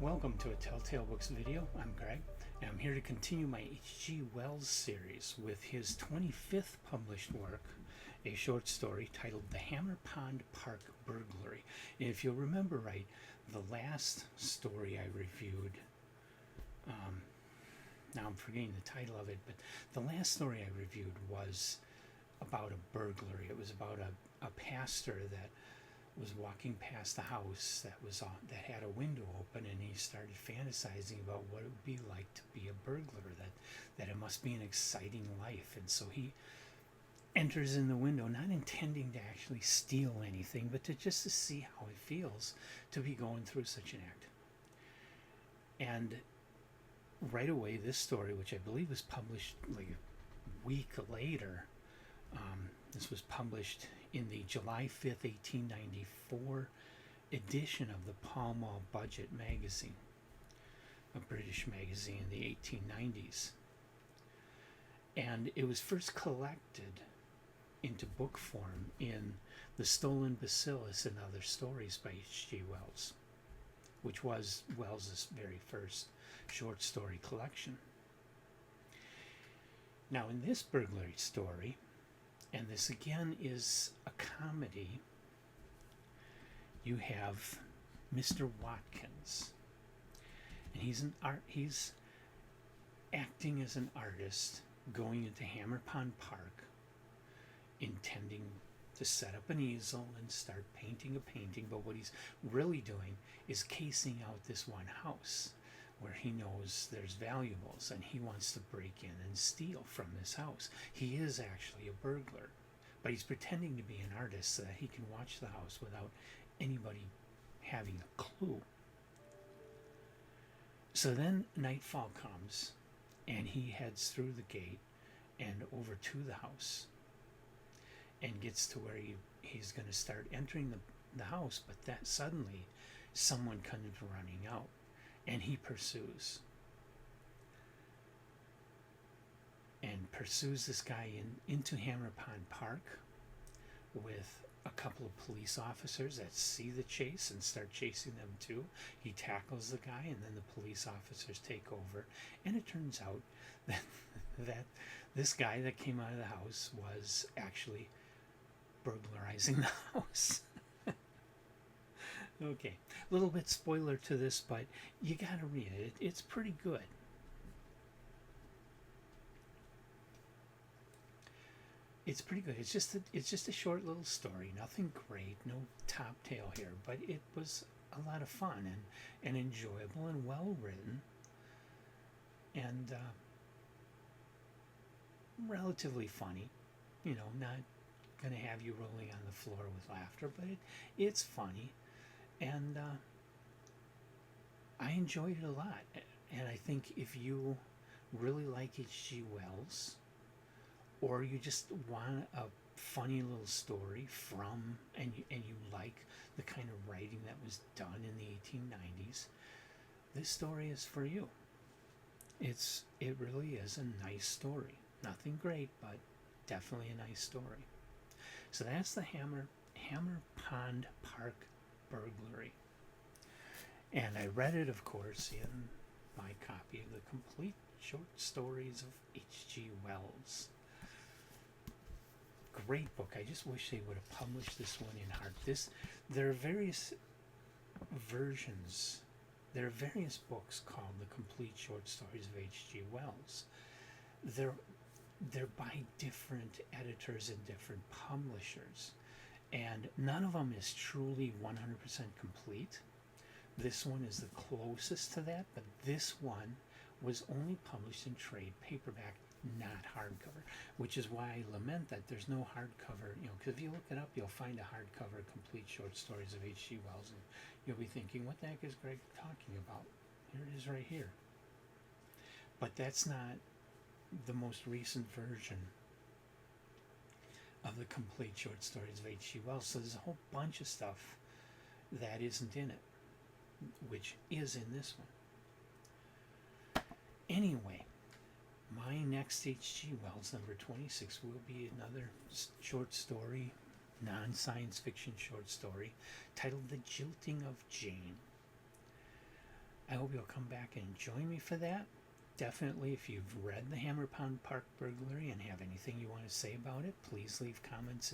Welcome to a Telltale Books video. I'm Greg, and I'm here to continue my H.G. Wells series with his 25th published work, a short story titled The Hammerpond Park Burglary. And if you'll remember right, the last story I reviewed, now I'm forgetting the title of it, but the last story I reviewed was about a burglary. It was about a pastor that was walking past the house that had a window open, and he started fantasizing about what it would be like to be a burglar, that it must be an exciting life. And so he enters in the window, not intending to actually steal anything, but to see how it feels to be going through such an act. And right away, this story, which I believe was published like a week later, this was published in the July 5th, 1894 edition of the Pall Mall Budget magazine, a British magazine in the 1890s. And it was first collected into book form in The Stolen Bacillus and Other Stories by H.G. Wells, which was Wells's very first short story collection. Now, in this burglary story, and this again is a comedy, you have Mr. Watkins, and he's acting as an artist going into Hammerpond Park, intending to set up an easel and start painting a painting, but what he's really doing is casing out this one house where he knows there's valuables, and he wants to break in and steal from this house. He is actually a burglar, but he's pretending to be an artist so that he can watch the house without anybody having a clue. So then nightfall comes, and he heads through the gate and over to the house, and gets to where he's going to start entering the house, but that suddenly someone comes running out, and he pursues this guy into Hammerpond Park with a couple of police officers that see the chase and start chasing them too. He tackles the guy, and then the police officers take over, and it turns out that this guy that came out of the house was actually burglarizing the house. Okay, a little bit spoiler to this, but you gotta read it. It's pretty good. It's pretty good. It's just a short little story. Nothing great, no top tail here, but it was a lot of fun and enjoyable and well written, and relatively funny. You know, not gonna have you rolling on the floor with laughter, but it's funny. And I enjoyed it a lot. And I think if you really like H.G. Wells, or you just want a funny little story and you like the kind of writing that was done in the 1890s, this story is for you. It really is a nice story. Nothing great, but definitely a nice story. So that's the Hammerpond Park Burglary. And I read it, of course, in my copy of the Complete Short Stories of H.G. Wells. Great book. I just wish they would have published this one in hard. There are various versions. There are various books called the Complete Short Stories of H.G. Wells. They're by different editors and different publishers, and none of them is truly 100% complete. This one is the closest to that, but this one was only published in trade paperback, not hardcover, which is why I lament that there's no hardcover, because if you look it up, you'll find a hardcover Complete Short Stories of H.G. Wells, and you'll be thinking, what the heck is Greg talking about? Here it is right here. But that's not the most recent version of the Complete Short Stories of H.G. Wells. So there's a whole bunch of stuff that isn't in it, which is in this one. Anyway, my next H.G. Wells, number 26, will be another short story, non-science fiction short story, titled The Jilting of Jane. I hope you'll come back and join me for that. Definitely, if you've read the Hammerpond Park Burglary and have anything you want to say about it, please leave comments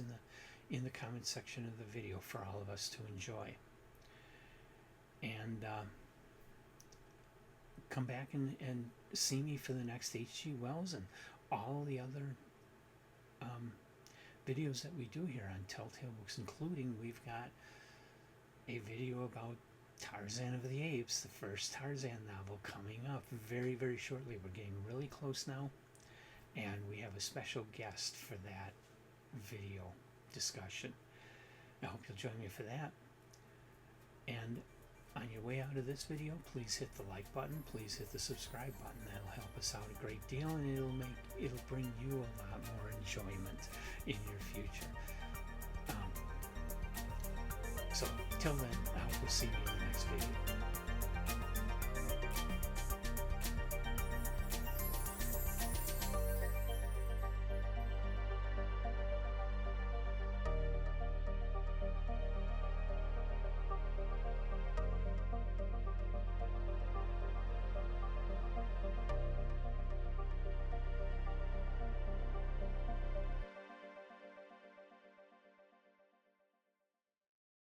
in the comment section of the video for all of us to enjoy. And come back and see me for the next H.G. Wells and all the other videos that we do here on Telltale Books, including we've got a video about Tarzan of the Apes, the first Tarzan novel, coming up very, very shortly. We're getting really close now, and we have a special guest for that video discussion. I hope you'll join me for that. And on your way out of this video, please hit the like button, please hit the subscribe button. That'll help us out a great deal, and it'll bring you a lot more enjoyment in your future. So till then, I hope we'll see you in the next video.